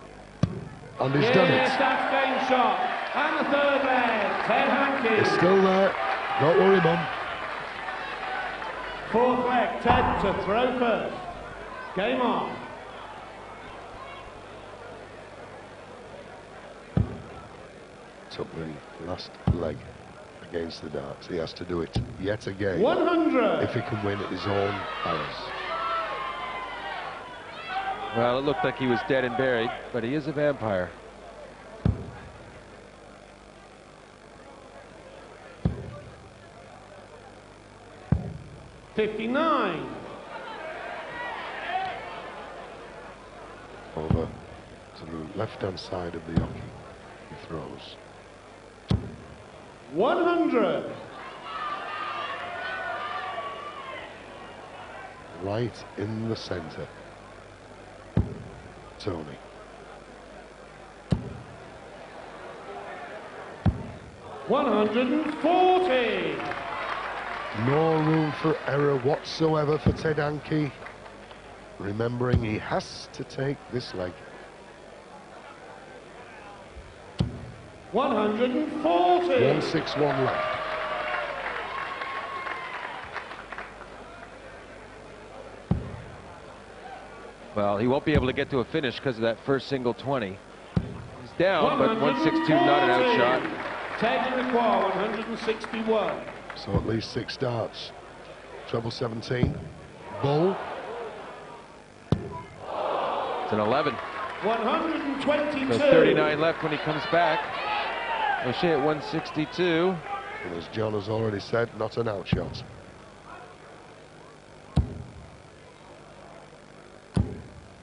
And he's done Yes, it. that's game shot. And the third leg. Ted Hankey. He's still there. Don't worry, Mum. Fourth leg. Ted to throw first. Game on. Took the last leg against the darts. He has to do it yet again 100. if he can win at his own hours. Well, it looked like he was dead and buried, but he is a vampire. $59. Over to the left-hand side of the hockey. He throws. 100. Right in the center. Tony. $140. No room for error whatsoever for Ted Hankey. Remembering he has to take this leg. 140. 161 left. Well, he won't be able to get to a finish because of that first single 20. He's down, but 162, not an outshot. Ted require 161. So at least 6 starts. Treble 17. Bull. It's an 11. 122. So 39 left when he comes back. O'Shea at 162. And as John has already said, not an outshot.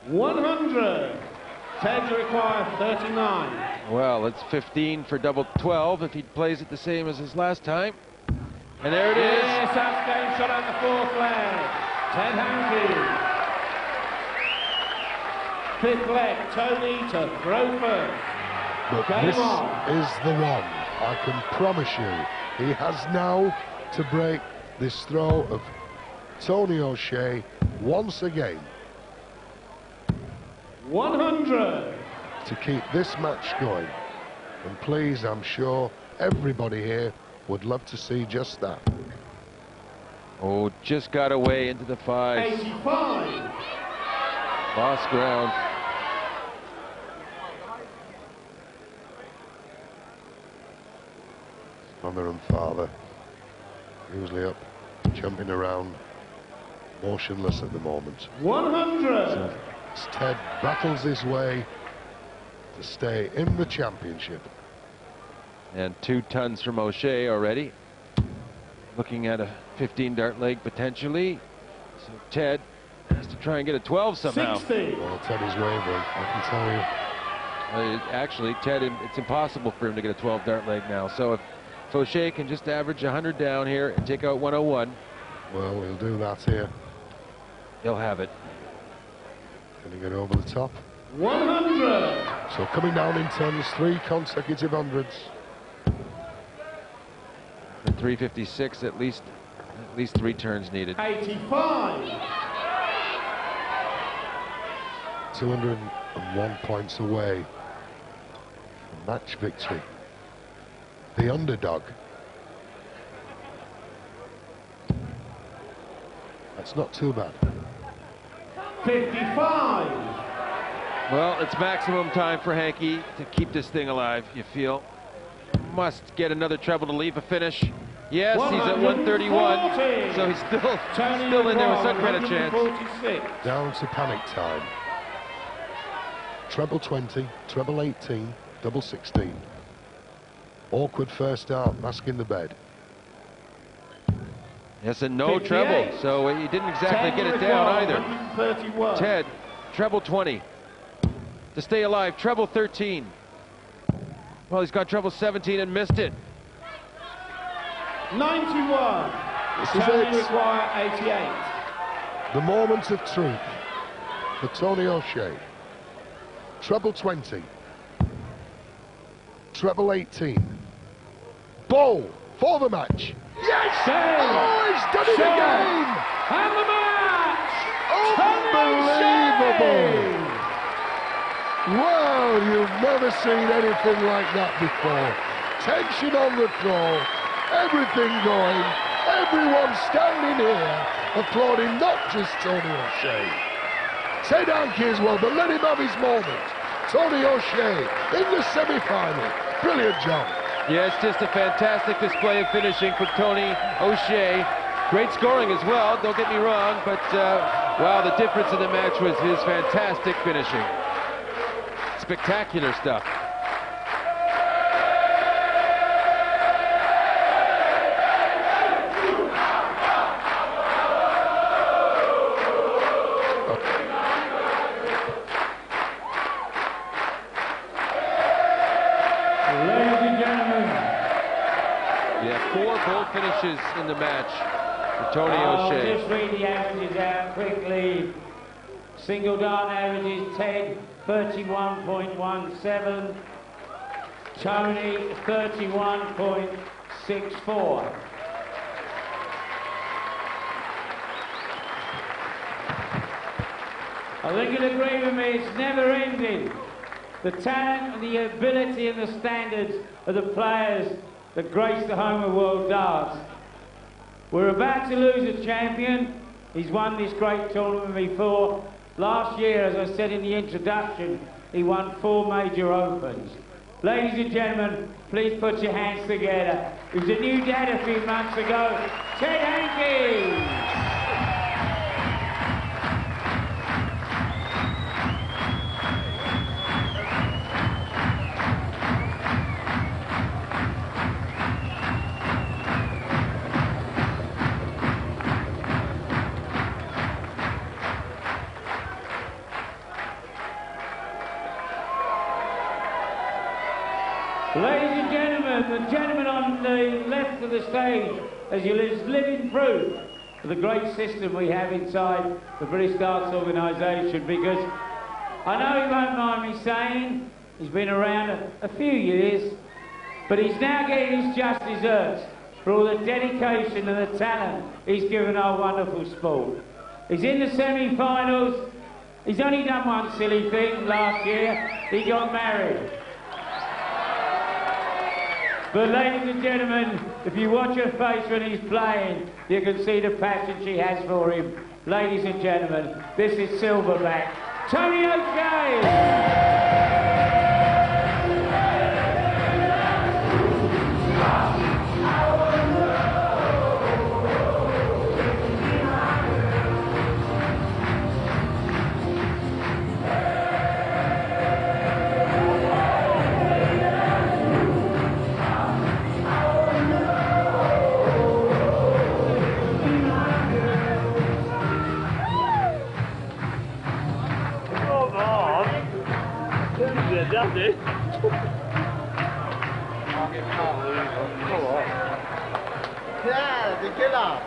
$100. Ted to require 39. Well, it's 15 for double 12 if he plays it the same as his last time. And there it is. Yes, that's game shot out the fourth leg. Ted Hankey. Fifth leg, Tony to throw first. But Game this on. is the one. I can promise you. He has now to break this throw of Tony O'Shea once again. 100. To keep this match going. And please, I'm sure everybody here would love to see just that. Oh, just got away into the 5. 85. Lost ground. Mother and father usually up, jumping around, motionless at the moment. 100. So as Ted battles his way to stay in the championship. And 2 tons from O'Shea already. Looking at a 15 dart leg potentially. So Ted has to try and get a 12 somehow. 60. Well, Ted is wavering, I can tell you. Actually, Ted, it's impossible for him to get a 12 dart leg now. So if O'Shea can just average 100 down here and take out 101. Well, he'll do that here. He'll have it. Can he get over the top? 100. So coming down in tons, 3 consecutive hundreds. For 356, at least 3 turns needed. 85. 201 points away from match victory. The underdog. That's not too bad. 55. Well, it's maximum time for Hankey to keep this thing alive, you feel. Must get another treble to leave a finish. Yes, he's at 131, so he's still in there with some kind of chance. 146. Down to panic time. Treble 20, treble 18, double 16. Awkward first start, masking the bed. Yes, and no 58. treble, so he didn't exactly get it down either. 131. Ted, treble 20. To stay alive, treble 13. Well, he's got treble 17 and missed it. 91. This is Tony it. require 88. The moment of truth for Tony O'Shea. Treble 20. Treble 18. Bowl for the match. Yes! Oh, he's done it again! And the match! Unbelievable! Wow, you've never seen anything like that before. Tension on the throw, everything going, everyone standing here applauding not just Tony O'Shea. Ted Hankey as well, but let him have his moment. Tony O'Shea in the semi-final. Brilliant job. Yeah, it's just a fantastic display of finishing from Tony O'Shea. Great scoring as well, don't get me wrong, but Well, the difference in the match was his fantastic finishing. Spectacular stuff. Ladies and gentlemen. Yeah, 4 gold finishes in the match for Tony O'Shea. I'll just read the averages out quickly. Single dart averages: Ted 31.17, Tony 31.64. I think you'll agree with me, it's never ending. The talent and the ability and the standards of the players that grace the home of world darts. We're about to lose a champion. He's won this great tournament before. Last year, as I said in the introduction, he won 4 major opens. Ladies and gentlemen, please put your hands together. He was a new dad a few months ago, Ted Hankey. Ladies and gentlemen, the gentleman on the left of the stage is living proof of the great system we have inside the British Darts organisation, because I know he won't mind me saying he's been around a few years, but he's now getting his just desserts for all the dedication and the talent he's given our wonderful sport. He's in the semi-finals. He's only done one silly thing last year. He got married. But ladies and gentlemen, if you watch her face when he's playing, you can see the passion she has for him. Ladies and gentlemen, this is Silverback, Tony O'Shea. Yeah, the killer.